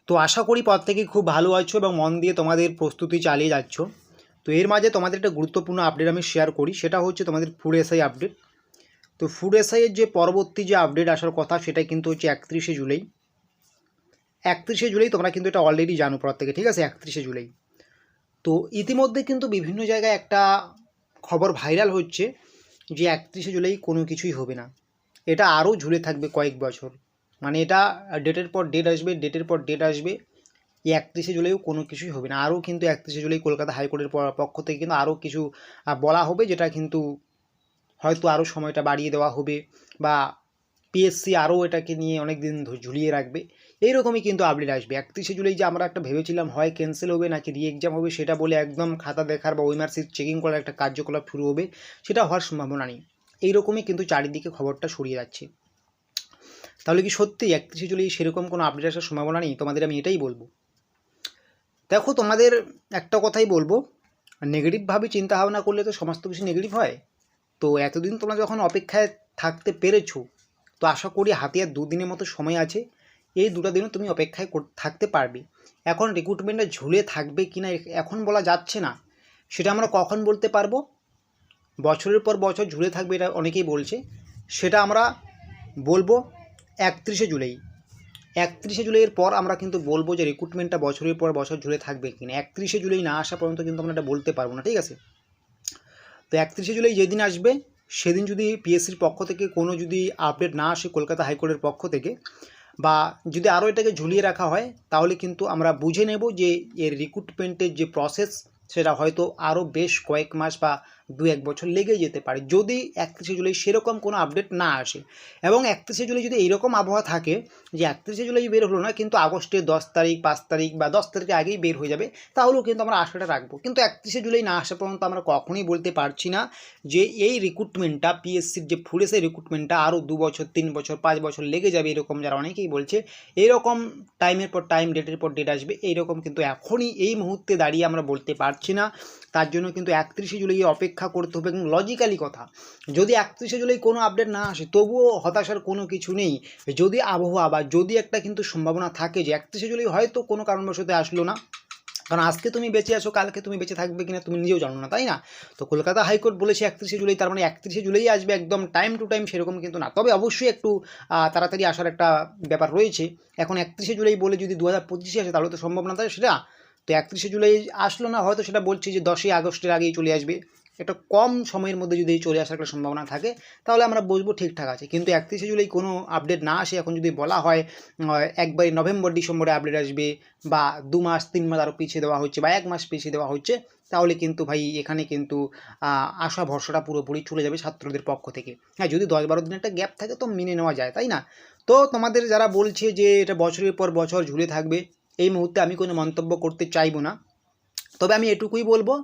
তো আশা করি প্রত্যেকেই খুব ভালো আছো এবং মন দিয়ে তোমাদের প্রস্তুতি চালিয়ে যাচ্ছ। তো এর মাঝে তোমাদের একটা গুরুত্বপূর্ণ আপডেট আমি শেয়ার করি, সেটা হচ্ছে তোমাদের ফুড এসআই আপডেট। তো ফুড এসআইয়ের যে পরবর্তী যে আপডেট আসার কথা সেটা কিন্তু হচ্ছে 31শে জুলাই। 31শে জুলাই তোমরা কিন্তু এটা অলরেডি জানো প্রত্যেকে, ঠিক আছে? 31শে জুলাই। তো ইতিমধ্যে কিন্তু বিভিন্ন জায়গায় একটা খবর ভাইরাল হচ্ছে যে 31শে জুলাই কোনো কিছুই হবে না, এটা আরও ঝুলে থাকবে কয়েক বছর। মানে এটা ডেটের পর ডেট আসবে, ডেটের পর ডেট আসবে, এই 31শে জুলাইও কোনো কিছুই হবে না। আরও কিন্তু 31শে জুলাই কলকাতা হাইকোর্টের পক্ষ থেকে কিন্তু আরও কিছু বলা হবে, যেটা কিন্তু হয়তো আরও সময়টা বাড়িয়ে দেওয়া হবে, বা পিএসসি আরও এটাকে নিয়ে অনেক দিন ঝুলিয়ে রাখবে। এইরকমই কিন্তু আপডেট আসবে। 31শে জুলাই যে আমরা একটা ভেবেছিলাম হয় ক্যান্সেল হবে নাকি রি এক্সাম হবে, সেটা বলে একদম খাতা দেখার বা ওএমআরসি চেকিং করার একটা কার্যকলাপ শুরু হবে, সেটা হওয়ার সম্ভাবনা নেই। এইরকমই কিন্তু চারিদিকে খবরটা ছড়িয়ে যাচ্ছে। তাহলে কি সত্যি 31শে জুলাই সেরকম কোনো আপডেট আসার সম্ভাবনা নেই? তোমাদের আমি এটাই বলবো। দেখো, তোমাদের একটা কথাই বলবো, নেগেটিভভাবে চিন্তা ভাবনা করলে তো সমস্ত কিছু নেগেটিভ হয়। তো এতদিন তোমরা যখন অপেক্ষায় থাকতে পেরেছো, তো আশা করি হাতে আর দুদিনের মতো সময় আছে, এই দুটো দিনও তুমি অপেক্ষায় থাকতে পারবে। এখন রিক্রুটমেন্টটা ঝুলে থাকবে কি না এখন বলা যাচ্ছে না, সেটা আমরা কখন বলতে পারবো? বছরের পর বছর ঝুলে থাকবে এটা অনেকেই বলছে, সেটা আমরা বলবো 31শে জুলাই। 31শে জুলাইয়ের পর আমরা কিন্তু বলবো যে রিক্রুটমেন্টটা বছরের পর বছর ঝুলে থাকবে কিনা। 31শে জুলাই না আসা পর্যন্ত কিন্তু আমরা এটা বলতে পারবো না, ঠিক আছে? তো 31শে জুলাই যেদিন আসবে সেদিন যদি পিএসসির পক্ষ থেকে কোনো যদি আপডেট না আসে কলকাতা হাইকোর্টের পক্ষ থেকে, বা যদি আরও এটাকে ঝুলিয়ে রাখা হয়, তাহলে কিন্তু আমরা বুঝে নেব যে এর রিক্রুটমেন্টের যে প্রসেস সেটা হয়তো আরও বেশ কয়েক মাস বা 2-1 বছর লেগে যেতে পারে, যদি 31শে জুলাই সেরকম কোনো আপডেট না আসে। এবং 31শে জুলাই যদি এইরকম আবহাওয়া থাকে যে 31শে জুলাই বের হলো না, কিন্তু আগস্টের 10 তারিখ 5 তারিখ বা 10 তারিখের আগেই বের হয়ে যাবে, তাহলেও কিন্তু আমরা আশাটা রাখবো। কিন্তু 31শে জুলাই না আসা পর্যন্ত আমরা কখনোই বলতে পারছি না যে এই রিক্রুটমেন্টটা, পিএসসির যে ফুড এসআই রিক্রুটমেন্টটা আরও 2 বছর 3 বছর 5 বছর লেগে যাবে, এরকম যারা অনেকেই বলছে। এইরকম টাইমের পর টাইম, ডেটের পর ডেট আসবে, এইরকম কিন্তু এখনই এই মুহূর্তে দাঁড়িয়ে আমরা বলতে পারছি না। তার জন্য কিন্তু 31শে জুলাই অপেক্ষা করতে হবে। এবং লজিক্যালি কথা, যদি 31শে জুলাই কোনো আপডেট না আসে তবুও হতাশার কোনো কিছু নেই। যদি আবহাওয়া বা যদি একটা কিন্তু সম্ভাবনা থাকে যে 31শে জুলাই হয়তো কোনো কারণবশত আসলো না, কারণ আজকে তুমি বেঁচে আছো, কালকে তুমি বেঁচে থাকবে কিনা তুমি নিজেও জানো না, তাই না? তো কলকাতা হাইকোর্ট বলেছে 31শে জুলাই, তার মানে 31শে জুলাই আসবে একদম টাইম টু টাইম, সেরকম কিন্তু না। তবে অবশ্যই একটু তাড়াতাড়ি আসার একটা ব্যাপার রয়েছে। এখন 31শে জুলাই বলে যদি 2025-এ আসে তাহলে তো সম্ভব না, তাই সেটা। তো 31শে জুলাই আসলো না, হয়তো সেটা বলছি যে 10ই আগস্টের আগেই চলে আসবে। একটা কম সময়ের মধ্যে যদি চলে আসার একটা সম্ভাবনা থাকে তাহলে আমরা বুঝবো ঠিকঠাক আছে। কিন্তু 31শে জুলাই কোনো আপডেট না আসে, এখন যদি বলা হয় একবারে নভেম্বর ডিসেম্বরে আপডেট আসবে, বা 2 মাস 3 মাস আরও পিছিয়ে দেওয়া হচ্ছে, বা 1 মাস পিছিয়ে দেওয়া হচ্ছে, তাহলে কিন্তু ভাই এখানে কিন্তু আশা ভরসাটা পুরোপুরি চলে যাবে ছাত্রদের পক্ষ থেকে। হ্যাঁ, যদি 10-12 দিন একটা গ্যাপ থাকে তো মেনে নেওয়া যায়, তাই না? তো তোমাদের যারা বলছে যে এটা বছরের পর বছর ঝুলে থাকবে, এই মুহূর্তে আমি কোনো মন্তব্য করতে চাইবো না। তবে আমি এটুকুই বলবো,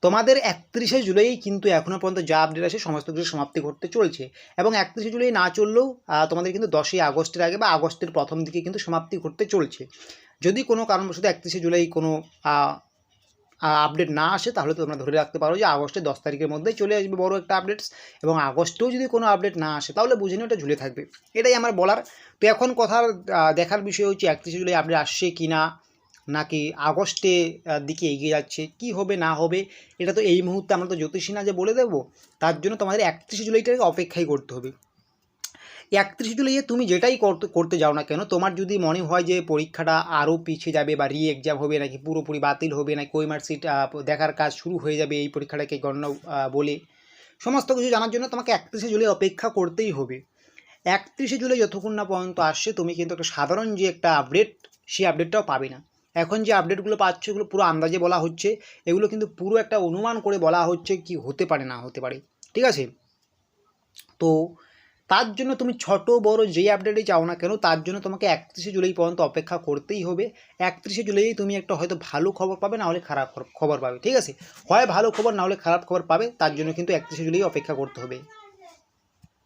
তোমাদের 31শে জুলাই কিন্তু এখনও পর্যন্ত যা আপডেট আছে সমস্ত কিছু সমাপ্তি ঘটতে চলছে। এবং 31শে জুলাই না চললেও তোমাদের কিন্তু 10ই আগস্টের আগে বা আগস্টের প্রথম দিকে কিন্তু সমাপ্তি ঘটতে চলছে। যদি কোনো কারণবশত 31শে জুলাই কোনো আপডেট না আসে তাহলে তো তোমরা ধরে রাখতে পারো যে আগস্টের 10 তারিখের মধ্যেই চলে আসবে বড় একটা আপডেটস। এবং আগস্টেও যদি কোনো আপডেট না আসে তাহলে বুঝে নিও ওটা ঝুলে থাকবে, এটাই আমার বলার। তো এখন কথার দেখার বিষয় হচ্ছে 31শে জুলাই আপডেট আসছে কি না, নাকি আগস্টে দিকে এগিয়ে যাচ্ছে, কি হবে না হবে এটা তো এই মুহূর্তে আমরা তো জ্যোতিষী না যে বলে দেবো। তার জন্য তোমাদের 31শে জুলাইটাকে অপেক্ষাই করতে হবে। 31শে জুলাইয়ে তুমি যেটাই করতে যাও না কেন, তোমার যদি মনে হয় যে পরীক্ষাটা আরও পিছিয়ে যাবে বা রি এক্সাম হবে, নাকি পুরোপুরি বাতিল হবে, নাকি ওএমআর সিট দেখার কাজ শুরু হয়ে যাবে এই পরীক্ষাটাকে গণনা বলে, সমস্ত কিছু জানার জন্য তোমাকে 31শে জুলাই অপেক্ষা করতেই হবে। 31শে জুলাই যতক্ষণ না পর্যন্ত আসছে তুমি কিন্তু একটা সাধারণ যে একটা আপডেট, সেই আপডেটটাও পাবে না। এখন যে আপডেটগুলো পাচ্ছ এগুলো পুরো আন্দাজে বলা হচ্ছে, এগুলো কিন্তু পুরো একটা অনুমান করে বলা হচ্ছে কি হতে পারে না হতে পারে, ঠিক আছে? তো তার জন্য তুমি ছোট বড় যেই আপডেটই চাও না কেন, তার জন্য তোমাকে 31শে জুলাই পর্যন্ত অপেক্ষা করতেই হবে। 31শে জুলাই তুমি একটা হয়তো ভালো খবর পাবে, না হলে খারাপ খবর পাবে, ঠিক আছে? হয় ভালো খবর না হলে খারাপ খবর পাবে, তার জন্য কিন্তু 31শে জুলাই অপেক্ষা করতে হবে।